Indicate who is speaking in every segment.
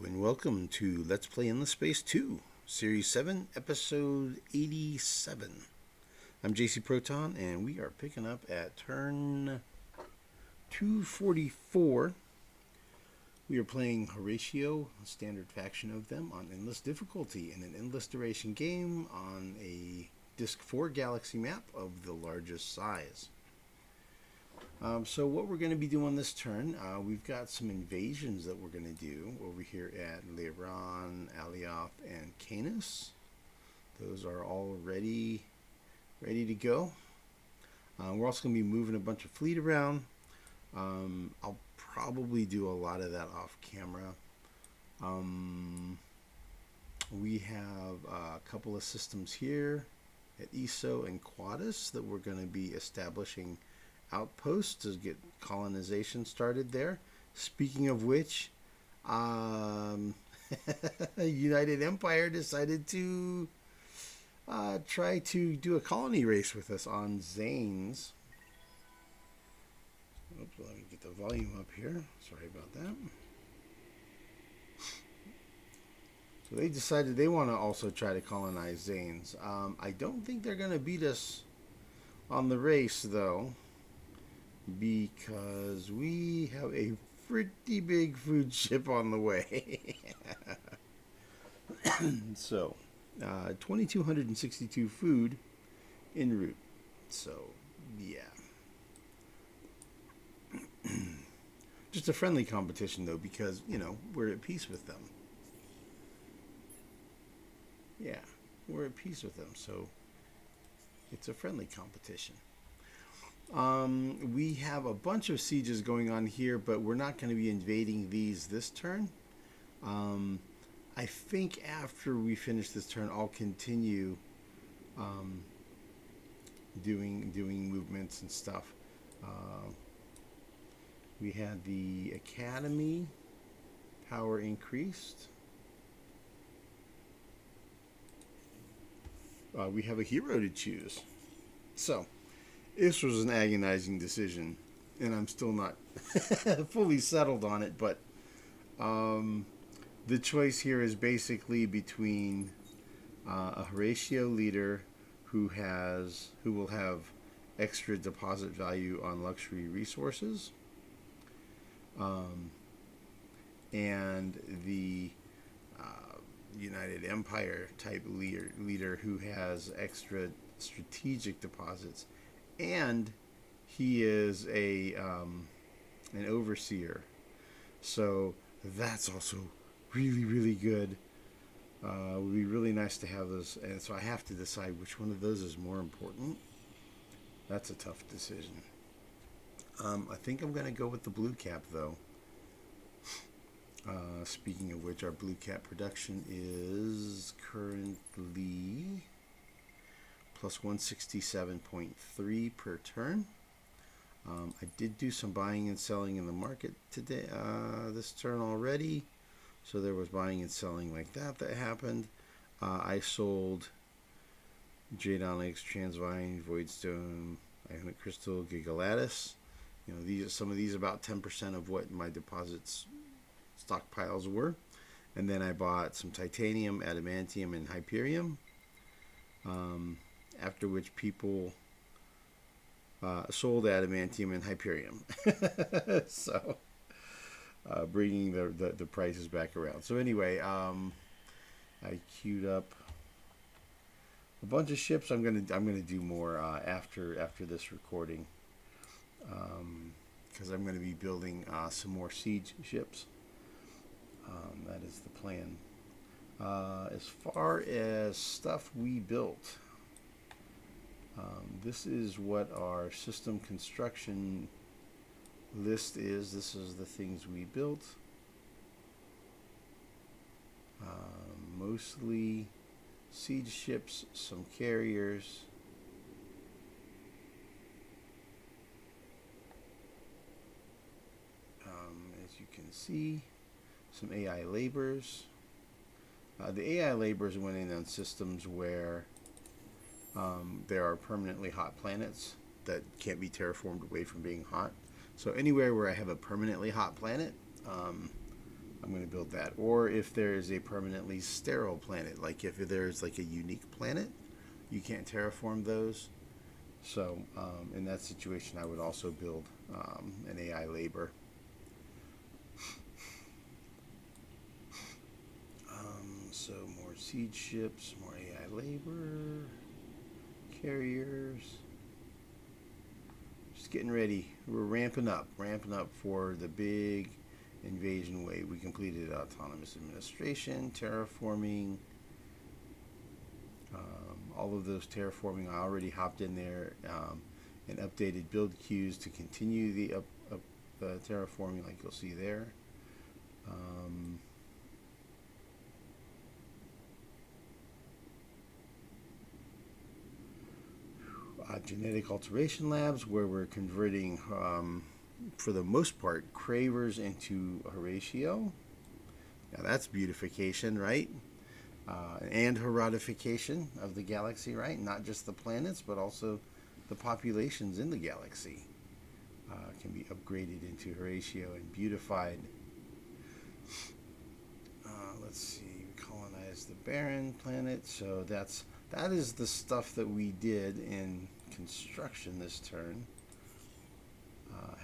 Speaker 1: And welcome to Let's Play Endless Space 2, Series 7, Episode 87. I'm JC Proton, and we are picking up at turn 244. We are playing Horatio, a standard faction of them, on endless difficulty in an endless duration game on a Disc 4 galaxy map of the largest size. So what we're going to be doing this turn, we've got some invasions that we're going to do over here at Leran, Alioth, and Canis. Those are all ready to go. We're also going to be moving a bunch of fleet around. I'll probably do a lot of that off camera. We have a couple of systems here at Isso and Quadus that we're going to be establishing outposts to get colonization started there. Speaking of which, United Empire decided to try to do a colony race with us on Zaines. Oops, let me get the volume up here. Sorry about that. So they decided they want to also try to colonize Zaines. I don't think they're going to beat us on the race, though, because we have a pretty big food ship on the way. So, 2,262 food en route. So, yeah. Just a friendly competition, though, because, you know, we're at peace with them. Yeah, we're at peace with them, so it's a friendly competition. We have a bunch of sieges going on here, but we're not going to be invading these this turn. I think after we finish this turn, I'll continue doing movements and stuff. We had the Academy power increased. We have a hero to choose. So this was an agonizing decision, and I'm still not fully settled on it, but the choice here is basically between a Horatio leader who will have extra deposit value on luxury resources, and the United Empire type leader who has extra strategic deposits. And he is an overseer, so that's also really good. It would be really nice to have those, and so I have to decide which one of those is more important. That's a tough decision. I think I'm going to go with the blue cap, though. Speaking of which, our blue cap production is currently plus 167.3 per turn. I did do some buying and selling in the market today, this turn already. So there was buying and selling like that happened. I sold Jade Onyx, Transvine, Voidstone, Ionic Crystal, Gigalatus. You know, some of these about 10% of what my deposits stockpiles were. And then I bought some titanium, adamantium, and hyperium. After which people sold adamantium and hyperium. So bringing the prices back around. So anyway, I queued up a bunch of ships. I'm gonna do more after this recording, because I'm gonna be building some more siege ships. That is the plan. As far as stuff we built, this is what our system construction list is. This is the things we built. Mostly siege ships, some carriers. As you can see, some AI laborers. The AI laborers went in on systems where there are permanently hot planets that can't be terraformed away from being hot. So anywhere where I have a permanently hot planet, I'm I'm going to build that. Or if there is a permanently sterile planet, like if there's like a unique planet, you can't terraform those. So in that situation, I would also build an AI labor. So more siege ships, more AI labor, carriers. Just getting ready. We're ramping up for the big invasion wave. We completed autonomous administration, terraforming, all of those terraforming. I already hopped in there and updated build queues to continue the terraforming, like you'll see there. Genetic alteration labs, where we're converting, for the most part, Cravers into Horatio. Now that's beautification, right? And herodification of the galaxy, right? Not just the planets, but also the populations in the galaxy can be upgraded into Horatio and beautified. Let's see, we colonized the barren planet, so that is the stuff that we did in construction this turn.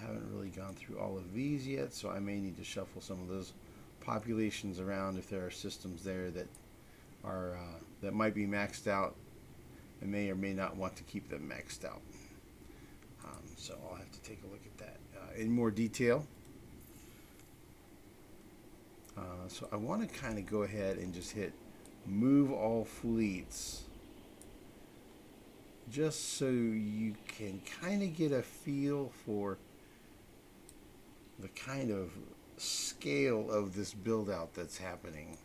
Speaker 1: Haven't really gone through all of these yet, so I may need to shuffle some of those populations around if there are systems there that are that might be maxed out and may or may not want to keep them maxed out. So I'll have to take a look at that in more detail. So I want to kind of go ahead and just hit move all fleets, just so you can kind of get a feel for the kind of scale of this build out that's happening.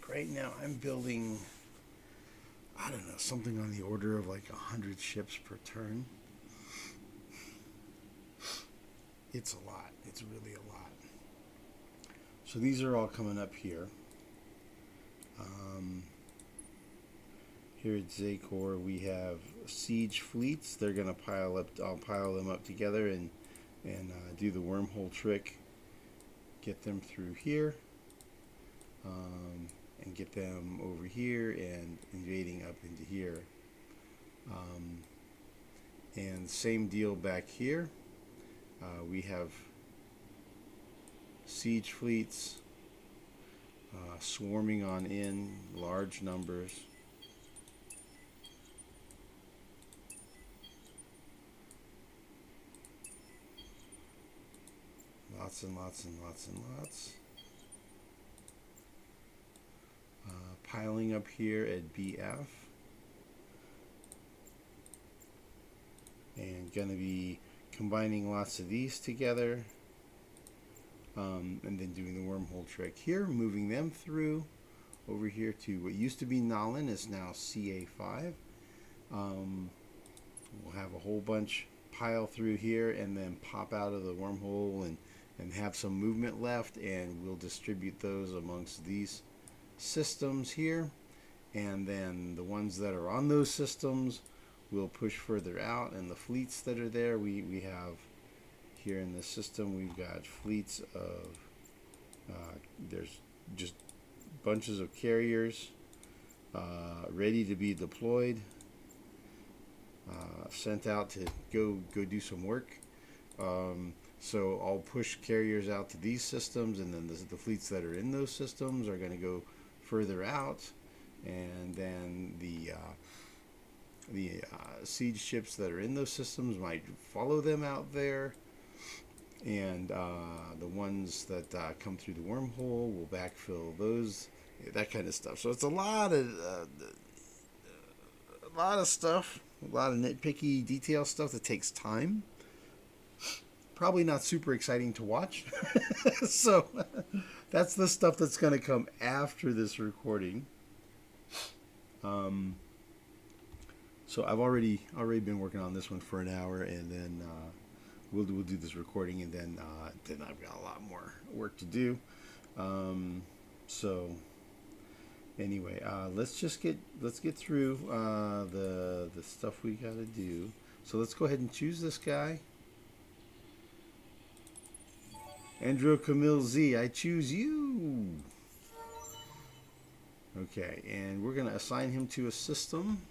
Speaker 1: Right now I'm building, I don't know, something on the order of like 100 ships per turn. It's a lot. It's really a lot. So these are all coming up here. Here at Zacor we have siege fleets. They're going to pile up. I'll pile them up together and do the wormhole trick. Get them through here. And get them over here and invading up into here. And same deal back here. We have siege fleets swarming on in large numbers. Lots and lots and lots and lots. Piling up here at BF, and going to be combining lots of these together, and then doing the wormhole trick here, moving them through over here to what used to be Nalin is now CA5. We'll have a whole bunch pile through here and then pop out of the wormhole and have some movement left, and we'll distribute those amongst these systems here, and then the ones that are on those systems will push further out, and the fleets that are there, we have here in the system, we've got fleets of there's just bunches of carriers ready to be deployed, sent out to go do some work. So I'll push carriers out to these systems, and then the fleets that are in those systems are going to go further out, and then the siege ships that are in those systems might follow them out there, and the ones that come through the wormhole will backfill those, that kind of stuff. So it's a lot of stuff, a lot of nitpicky detail stuff that takes time. Probably not super exciting to watch. So that's the stuff that's going to come after this recording. So I've already been working on this one for an hour, and then we'll do this recording, and then I've got a lot more work to do. So anyway, let's get through the stuff we got to do. So let's go ahead and choose this guy. Andrew Camille Z, I choose you. Okay, and we're going to assign him to a system.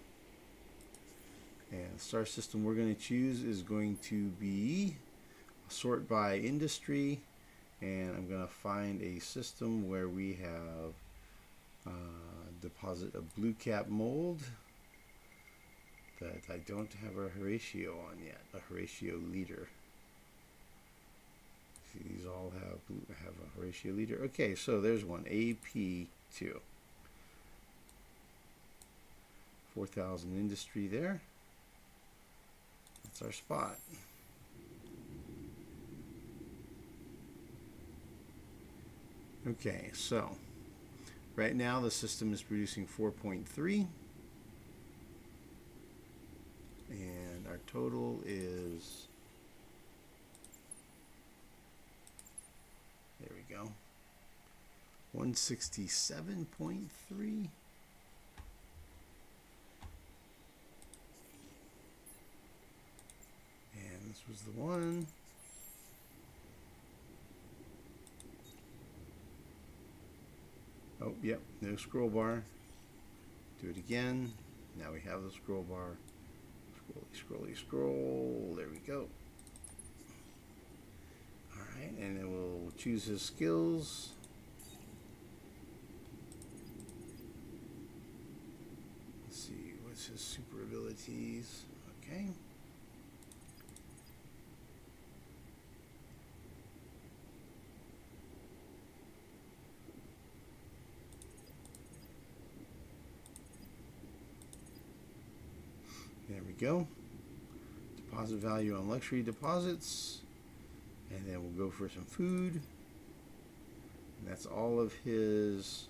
Speaker 1: And the star system we're going to choose is going to be sort by industry. And I'm going to find a system where we have deposit a blue cap mold that I don't have a Horatio on yet, a Horatio leader. See, these all have a Horatio leader. Okay, so there's one, AP2. 4,000 industry there. That's our spot. Okay, so right now the system is producing 4.3, and our total is, there we go, 167.3. And this was the one. Oh, yep, no scroll bar. Do it again. Now we have the scroll bar. Scrolly, scroll. There we go. All right, and then we'll choose his skills. Let's see, what's his super abilities? Okay. There we go. Deposit value on luxury deposits. And then we'll go for some food. And that's all of his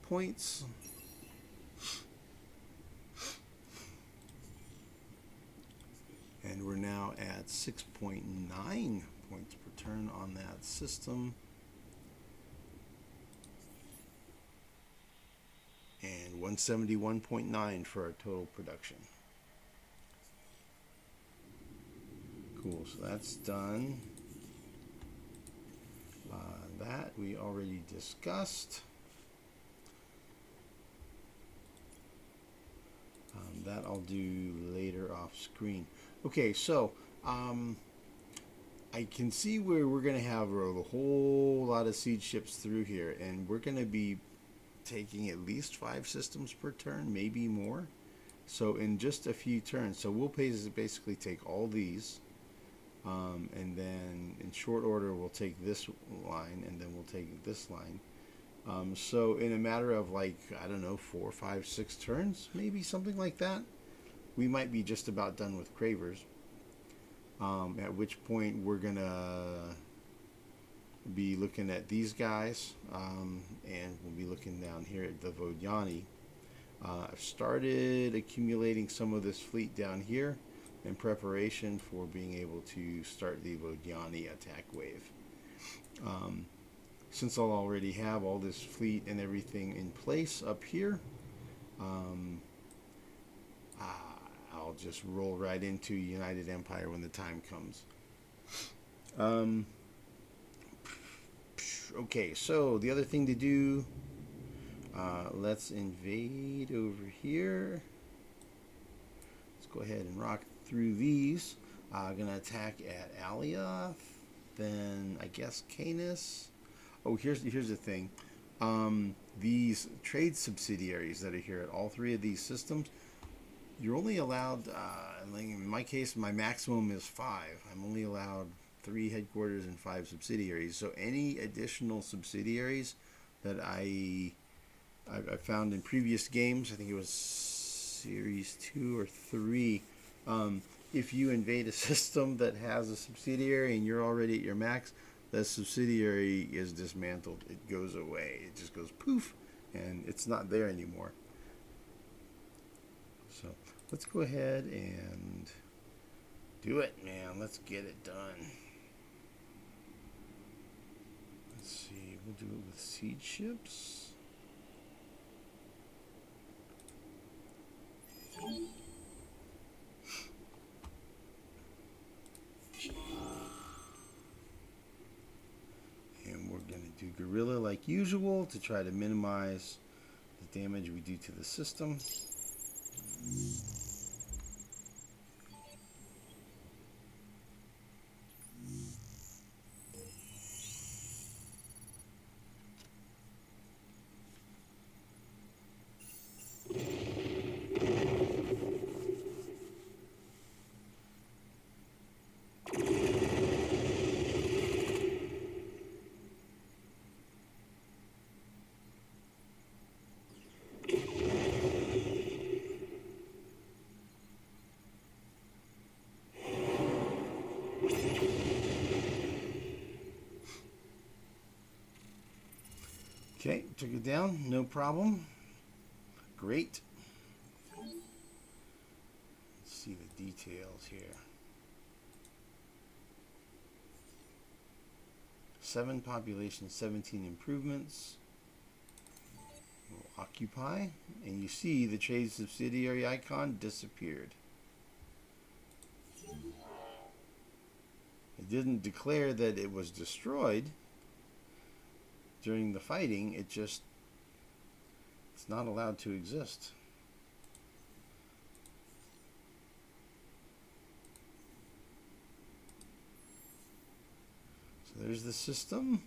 Speaker 1: points. And we're now at 6.9 points per turn on that system. And 171.9 for our total production. Cool, so that's done. That we already discussed. That I'll do later off screen. Okay, so I can see where we're going to have a whole lot of siege ships through here, and we're going to be taking at least 5 systems per turn, maybe more. So in just a few turns, so we'll basically take all these. And then in short order we'll take this line, and then we'll take this line. So in a matter of, like, I don't know, 4, 5, 6 turns, maybe something like that, we might be just about done with Cravers. At which point we're gonna be looking at these guys, and we'll be looking down here at the Vodiani. I've started accumulating some of this fleet down here in preparation for being able to start the Vodiani attack wave. Since I'll already have all this fleet and everything in place up here, I'll just roll right into United Empire when the time comes. Okay, so the other thing to do, let's invade over here. Let's go ahead and rock through these. Gonna attack at Alioth, then I guess Canis. Oh, here's the thing. These trade subsidiaries that are here at all 3 of these systems, you're only allowed, in my case, my maximum is 5. I'm only allowed 3 headquarters and 5 subsidiaries. So any additional subsidiaries that I found in previous games, I think it was series 2 or 3, if you invade a system that has a subsidiary and you're already at your max, that subsidiary is dismantled. It goes away. It just goes poof, and it's not there anymore. So let's go ahead and do it, man. Let's get it done. Let's see. We'll do it with siege ships. And we're going to do guerrilla like usual to try to minimize the damage we do to the system. Okay, took it down, no problem. Great. Let's see the details here. 7 population, 17 improvements. We'll occupy, and you see the trade subsidiary icon disappeared. It didn't declare that it was destroyed during the fighting. It's not allowed to exist. So there's the system.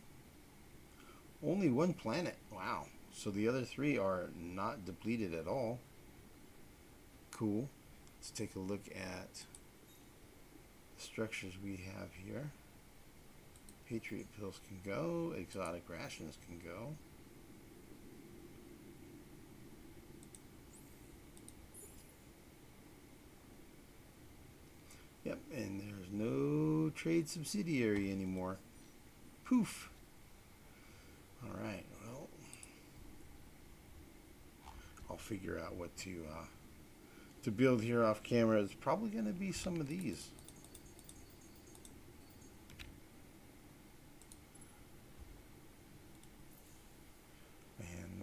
Speaker 1: Only 1 planet. Wow. So the other 3 are not depleted at all. Cool. Let's take a look at the structures we have here. Patriot pills can go. Exotic rations can go. Yep, and there's no trade subsidiary anymore. Poof. Alright, well, I'll figure out what to build here off camera. It's probably going to be some of these.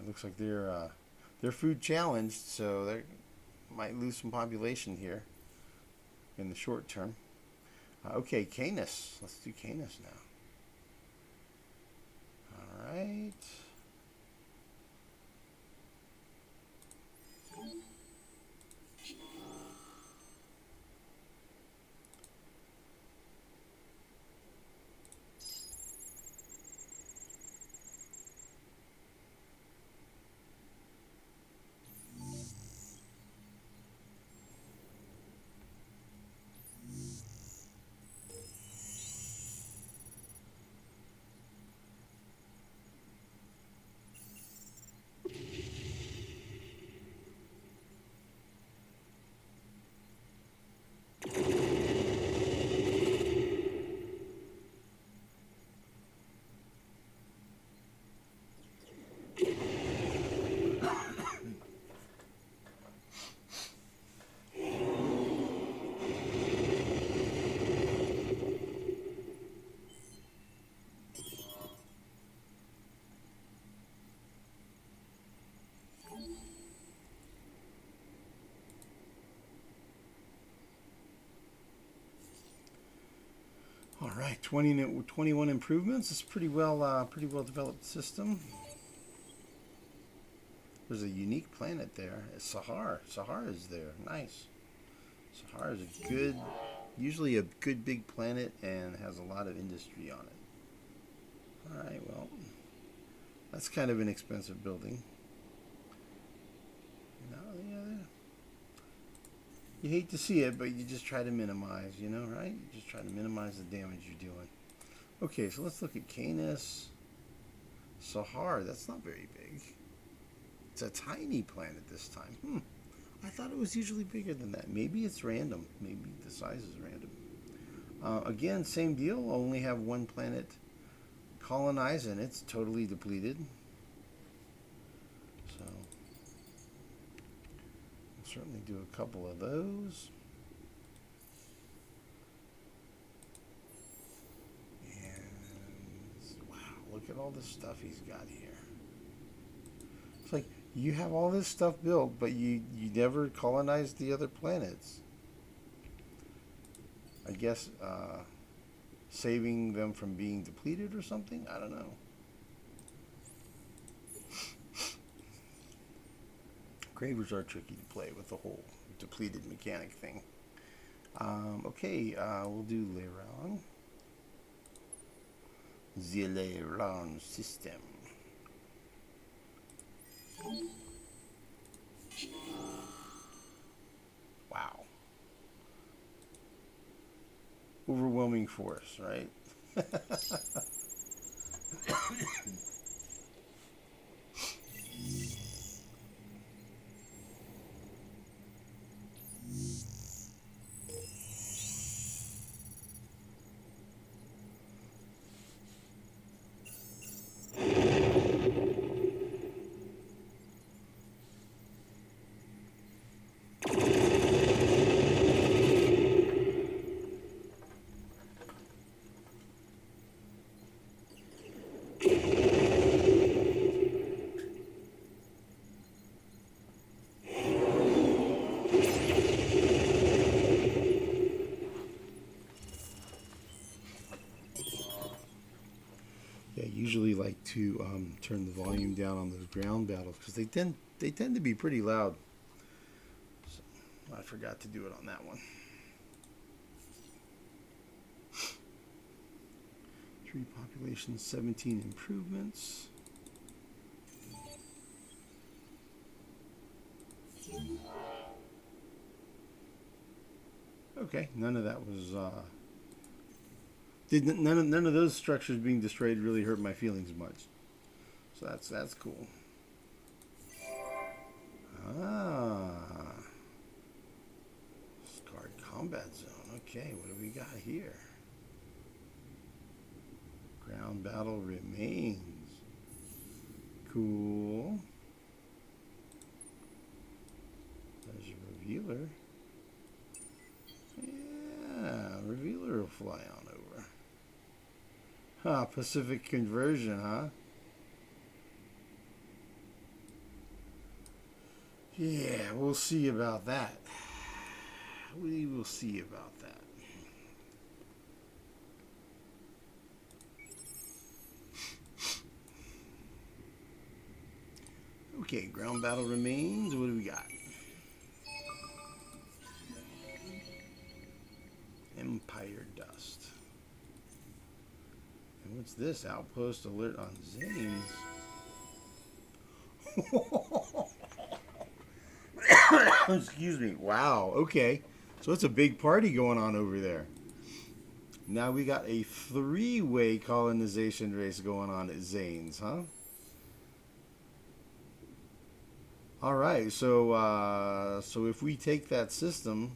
Speaker 1: Looks like they're food challenged, so they might lose some population here in the short term. Okay, Canis. Let's do Canis now. All right. All right, 21 improvements. It's pretty well developed system. There's a unique planet there. It's Sahar. Sahar is there. Nice. Sahar is usually a good big planet and has a lot of industry on it. All right, well, that's kind of an expensive building. You hate to see it, but you just try to minimize, you know, right? You just try to minimize the damage you're doing. Okay, so let's look at Canis. Sahar, that's not very big. It's a tiny planet this time. I thought it was usually bigger than that. Maybe it's random. Maybe the size is random. Again, same deal. Only have 1 planet colonized, and it's totally depleted. So certainly do a couple of those. And wow, look at all the stuff he's got here. It's like you have all this stuff built, but you never colonized the other planets. I guess saving them from being depleted or something? I don't know. Cravers are tricky to play with the whole depleted mechanic thing. Okay, we'll do Leran. The Leran system. Wow. Overwhelming force, right? Usually like to turn the volume down on those ground battles because they tend to be pretty loud. So I forgot to do it on that one. 3 population, 17 improvements. Okay, none of that was none of those structures being destroyed really hurt my feelings much. So that's cool. Scarred combat zone. Okay, what do we got here? Ground battle remains. Cool. There's your revealer. Yeah, revealer will fly on over. Huh, Pacific conversion, huh? Yeah, we'll see about that. We will see about that. Okay, ground battle remains. What do we got? Empire dust. And what's this? Outpost alert on Zaines. Excuse me. Wow. Okay. So it's a big party going on over there. Now we got a 3-way colonization race going on at Zaines, huh? All right. So so if we take that system,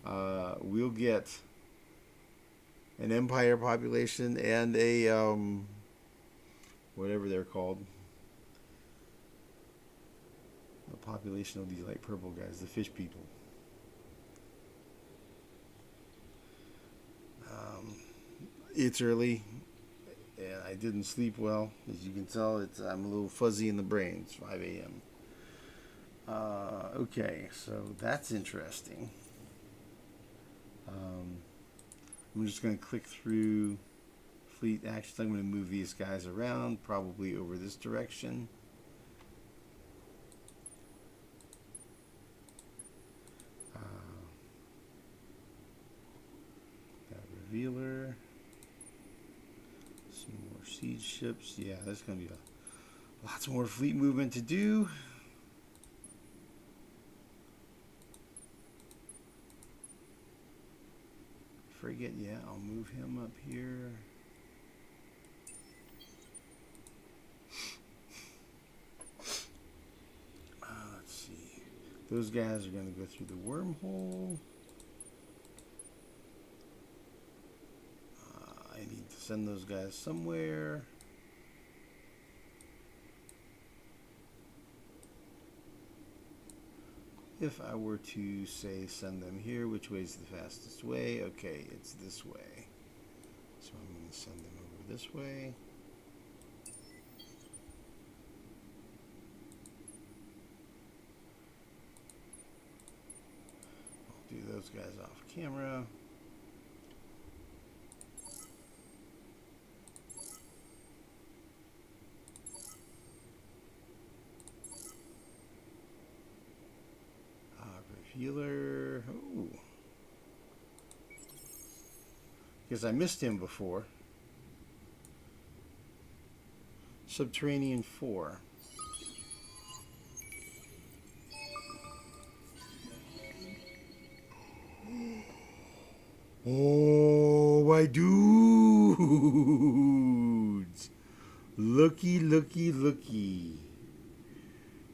Speaker 1: we'll get an empire population and a whatever they're called. The population of these light purple guys, the fish people. It's early, and I didn't sleep well. As you can tell, I'm a little fuzzy in the brain. It's 5 a.m. Okay, so that's interesting. I'm just going to click through fleet actions. I'm going to move these guys around, probably over this direction. Got revealer. Some more siege ships. Yeah, there's going to be lots more fleet movement to do. Frigate, yeah, I'll move him up here. Let's see. Those guys are going to go through the wormhole. I need to send those guys somewhere. if I were to say send them here, which way is the fastest way? Okay, it's this way. So I'm going to send them over this way. I'll do those guys off camera. Revealer. Oh. Because I missed him before. Subterranean 4. Oh, my dudes. Looky, looky, looky.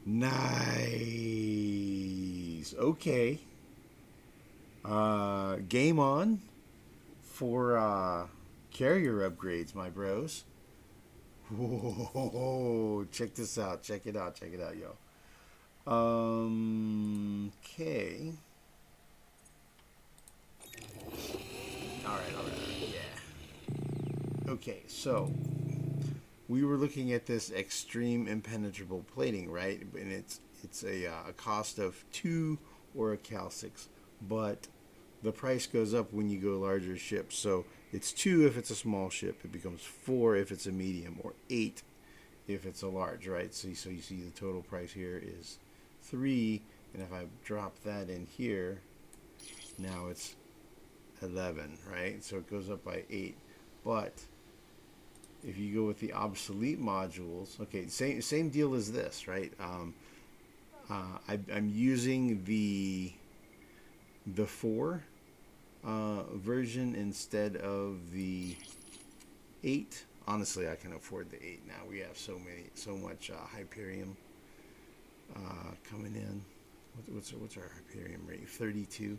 Speaker 1: Nice. Okay. Game on for carrier upgrades, my bros. Whoa, check this out. Check it out. Check it out, yo. Okay. All right. Yeah. Okay, so we were looking at this extreme impenetrable plating, right? And it's a cost of 2 Oricalcix, but the price goes up when you go larger ships. So it's 2 if it's a small ship. It becomes 4 if it's a medium, or 8 if it's a large, right? So you see the total price here is 3, and if I drop that in here, now it's 11, right? So it goes up by 8. But if you go with the obsolete modules, okay, same deal as this, right? I'm using the 4 version instead of the 8. Honestly, I can afford the 8 now. We have so much Hyperium coming in. What's our Hyperium rate? 32.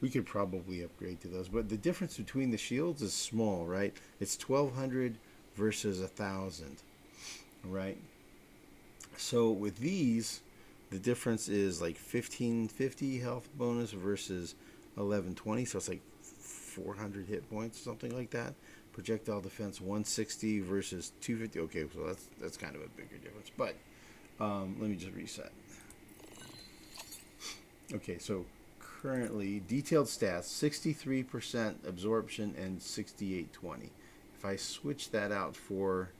Speaker 1: We could probably upgrade to those, but the difference between the shields is small, right? It's 1200 versus 1000, right? So with these, the difference is like 1550 health bonus versus 1120, so it's like 400 hit points, something like that. Projectile defense 160 versus 250. Okay, so that's kind of a bigger difference, but let me just reset. Okay, so currently detailed stats 63% absorption and 6820. If I switch that out for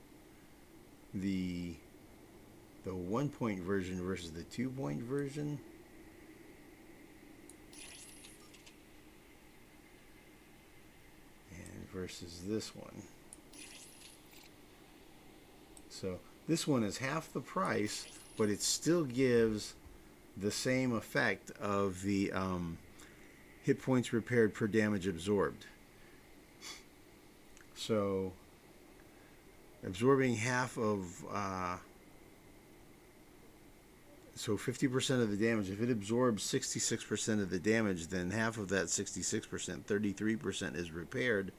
Speaker 1: the 1-point version versus the 2-point version, and versus this one, so this one is half the price, but it still gives the same effect of the hit points repaired per damage absorbed. So absorbing half of so 50% of the damage. If it absorbs 66% of the damage, then half of that 66%, 33%, is repaired.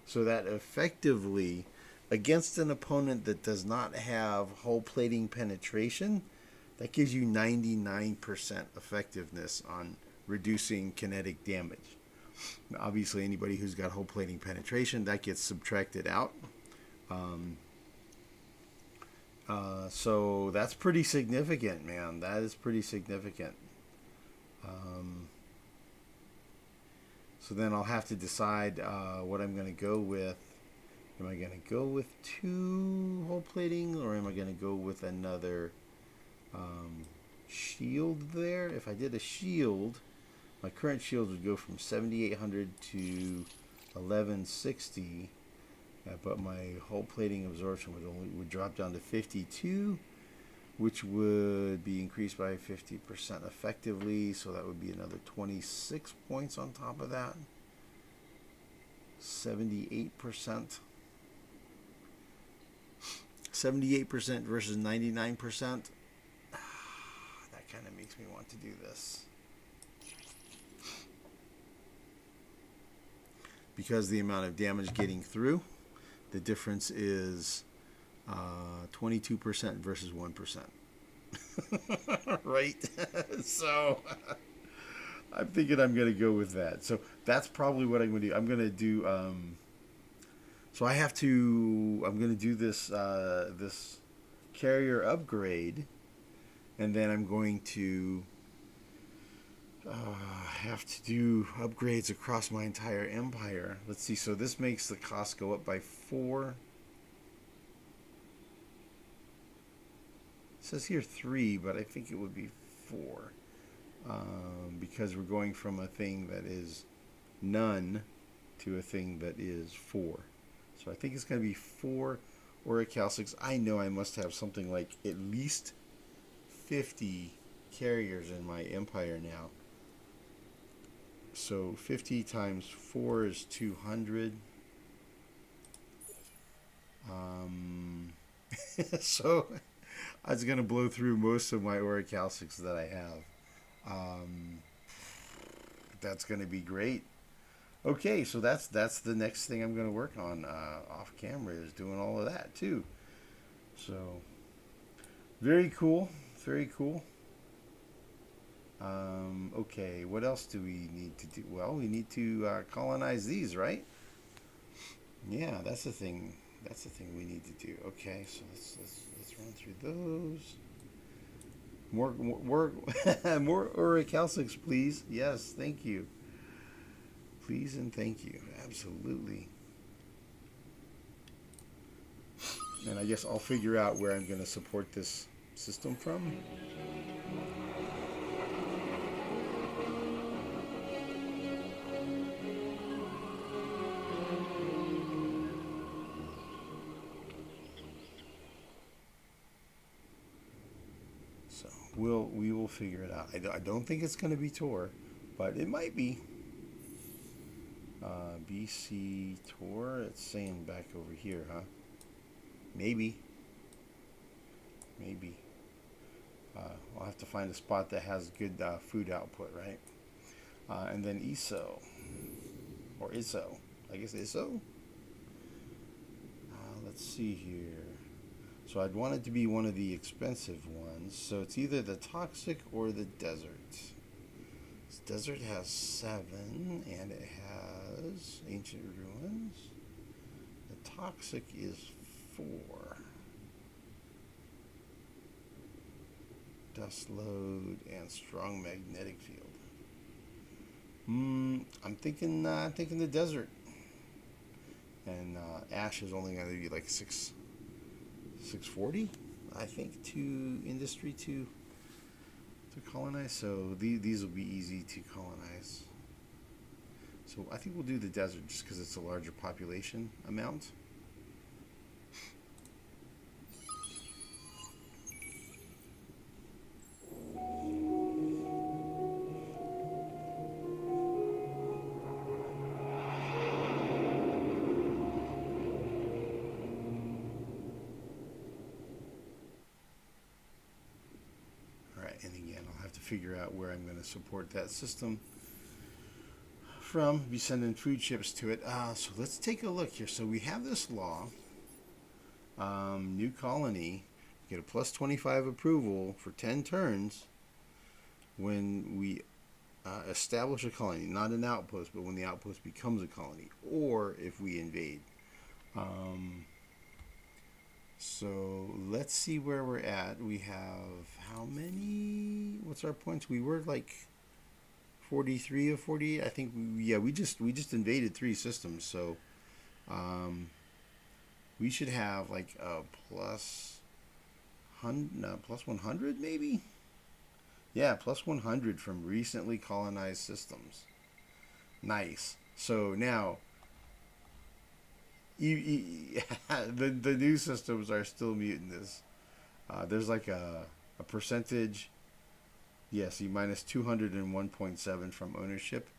Speaker 1: So that effectively, against an opponent that does not have hull plating penetration, that gives you 99% effectiveness on reducing kinetic damage. Now, obviously, anybody who's got hull plating penetration, that gets subtracted out. So that's pretty significant, man. That is pretty significant. So then I'll have to decide what I'm going to go with. Am I going to go with 2 hull plating, or am I going to go with another shield there? If I did a shield, my current shield would go from 7,800 to 1160. But my hull plating absorption would drop down to 52, which would be increased by 50% effectively. So that would be another 26 points on top of that. 78%. 78% versus 99%. That kind of makes me want to do this. Because the amount of damage getting through, the difference is 22% versus 1%. right? So I'm thinking I'm going to go with that. So that's probably what I'm going to do. I'm going to do. So I have to. I'm going to do this this carrier upgrade, and then I'm going to have to do upgrades across my entire empire. Let's see. So this makes the cost go up by 4. It says here 3, but I think it would be 4. Because we're going from a thing that is none to a thing that is 4. So I think it's going to be 4 Oricalcix. I know I must have something like at least 50 carriers in my empire now. So 50 times 4 is 200. So I was going to blow through most of my Oricalcix that I have. That's going to be great. Okay, so that's the next thing I'm going to work on off camera, is doing all of that too. So very cool, very cool. Okay, what else do we need to do? Well, we need to colonize these, right? Yeah, that's the thing. That's the thing we need to do. Okay, so let's run through those. More more Oricalcix, please. Yes, thank you. Please and thank you. Absolutely. And I guess I'll figure out where I'm going to support this system from. So we will figure it out. I don't think it's going to be Tor, but it might be. BC Tor, it's saying back over here, huh? Maybe. Maybe. I'll have to find a spot that has good food output, right? And then Isso. Or Isso. I guess Isso? Let's see here. So I'd want it to be one of the expensive ones. So it's either the toxic or the desert. This desert has 7, and it has ancient ruins. The toxic is 4. Dust load and strong magnetic field. I'm thinking the desert. And ash is only going to be like 640, I think, to industry to colonize. So these will be easy to colonize. So I think we'll do the desert just because it's a larger population amount. And again, I'll have to figure out where I'm going to support that system from. Be sending food ships to it. So let's take a look here. So we have this law. New colony. Get a plus 25 approval for 10 turns when we establish a colony. Not an outpost, but when the outpost becomes a colony. Or if we invade. So let's see where we're at. We have how many? What's our points? We were like 43 of 48. I think we just invaded 3 systems. So we should have like a plus 100 maybe. Yeah, plus 100 from recently colonized systems. Nice. So now the new systems are still muting this. There's like a percentage. Yes, you minus 201.7 from ownership.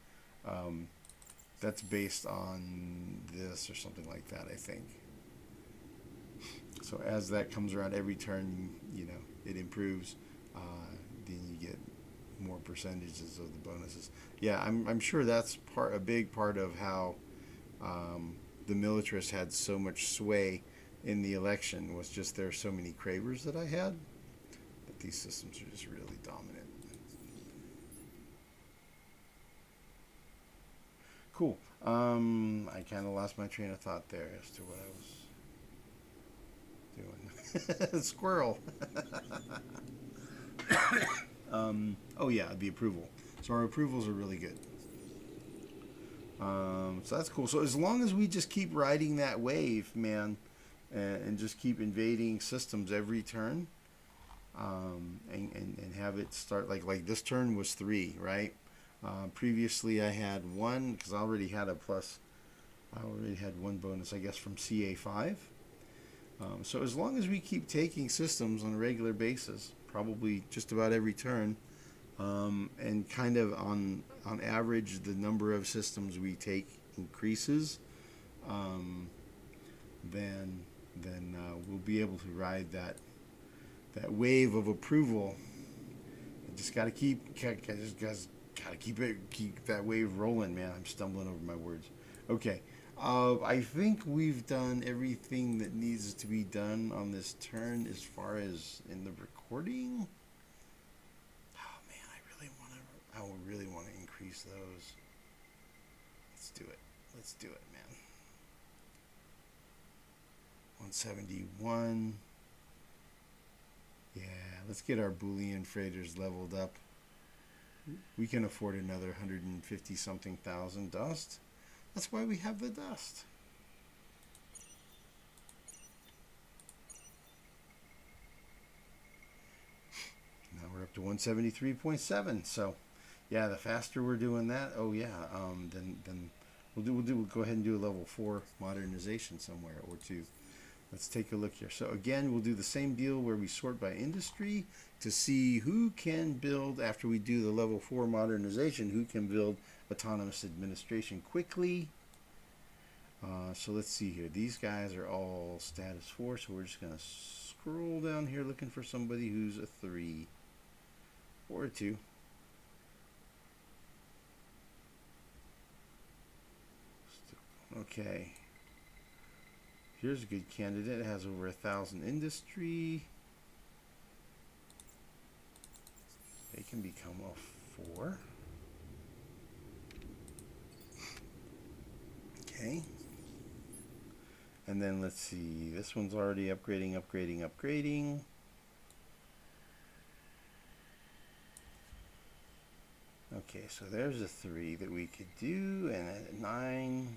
Speaker 1: That's based on this or something like that, I think. So as that comes around every turn, it improves. Then you get more percentages of the bonuses. Yeah, I'm sure that's a big part of how the militarists had so much sway in the election, was just there are so many Cravers that I had. These systems are just really dominant. Cool. I kind of lost my train of thought there as to what I was doing. Squirrel. Oh yeah, the approval. So our approvals are really good. So that's cool. So as long as we just keep riding that wave, man, and just keep invading systems every turn, and have it start like this turn was 3, right? Previously I had 1 because I already had a plus. I already had 1 bonus, I guess, from CA5. So as long as we keep taking systems on a regular basis, probably just about every turn, and kind of on average the number of systems we take increases, then we'll be able to ride that wave of approval. I just got to keep that wave rolling, man. I'm stumbling over my words. Okay. I think we've done everything that needs to be done on this turn as far as in the recording. Oh man, I really want to increase those. Let's do it, man. 171. Yeah, let's get our Boolean freighters leveled up. We can afford another 150 something thousand dust. That's why we have the dust. Now we're up to 173.7. So, yeah, the faster we're doing that, oh yeah, then we'll go ahead and do a level 4 modernization somewhere or 2. Let's take a look here. So again, we'll do the same deal where we sort by industry to see who can build, after we do the level 4 modernization, who can build autonomous administration quickly. So let's see here. These guys are all status 4, so we're just going to scroll down here looking for somebody who's a 3 or a 2. Okay. Here's a good candidate. It has over 1,000 industry. They can become a 4. Okay. And then let's see. This one's already upgrading. Okay, so there's a 3 that we could do. And at 9,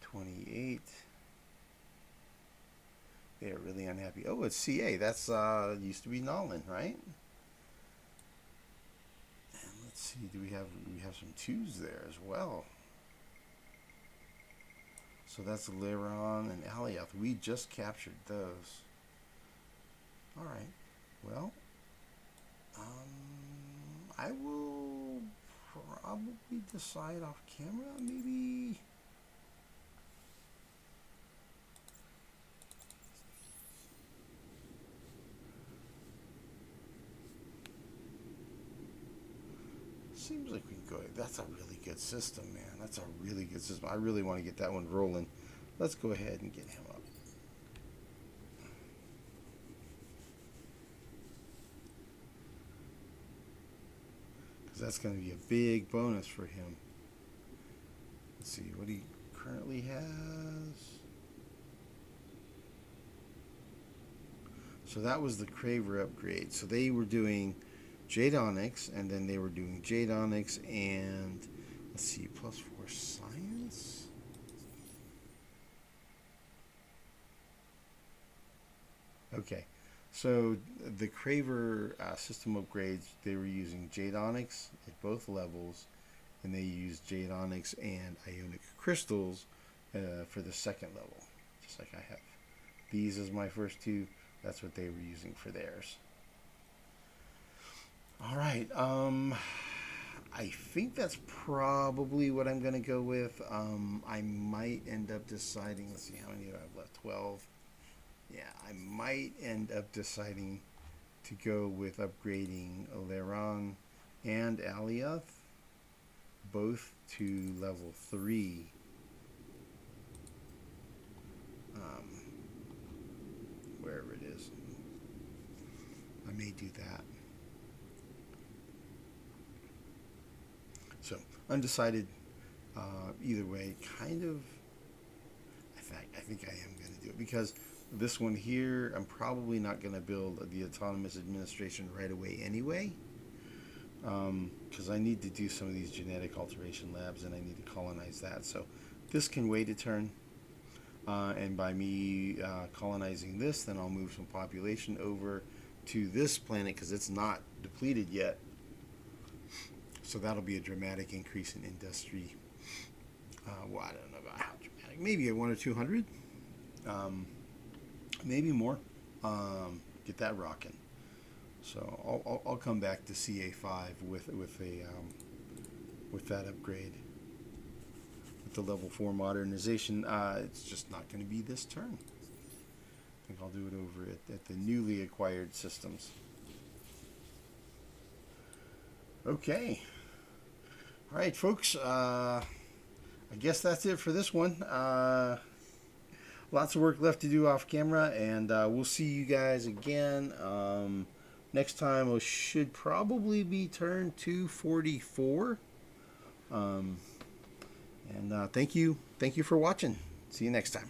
Speaker 1: 28. They are really unhappy. Oh, it's CA. That's used to be Nolan, right? And let's see. Do we have some 2s there as well? So that's Leran and Alioth. We just captured those. All right. Well, I will probably decide off camera, maybe. Seems like we can go. That's a really good system, man. That's a really good system. I really want to get that one rolling. Let's go ahead and get him up. Because that's going to be a big bonus for him. Let's see what he currently has. So that was the Craver upgrade. So they were doing Jade Onyx, and then they were doing Jade Onyx and, let's see, +4 science. Okay, so the Craver system upgrades, they were using Jade Onyx at both levels, and they used Jade Onyx and Ionic Crystals for the second level, just like I have. These as my first 2, that's what they were using for theirs. All right, I think that's probably what I'm going to go with. I might end up deciding, let's see, how many do I have left? 12. Yeah, I might end up deciding to go with upgrading Leran and Alioth, both to level 3. Wherever it is. I may do that. So undecided either way. Kind of. In fact, I think I am going to do it because this one here, I'm probably not going to build the autonomous administration right away anyway. Because I need to do some of these genetic alteration labs and I need to colonize that. So this can wait a turn. And by me colonizing this, then I'll move some population over to this planet because it's not depleted yet. So that'll be a dramatic increase in industry. Well, I don't know about how dramatic. Maybe a 1 or 200. Maybe more. Get that rocking. So I'll come back to CA5 with that upgrade. With the level 4 modernization, it's just not going to be this turn. I think I'll do it over at the newly acquired systems. Okay. All right, folks. I guess that's it for this one. Lots of work left to do off camera, and we'll see you guys again. Next time it should probably be turn 244. And thank you for watching. See you next time.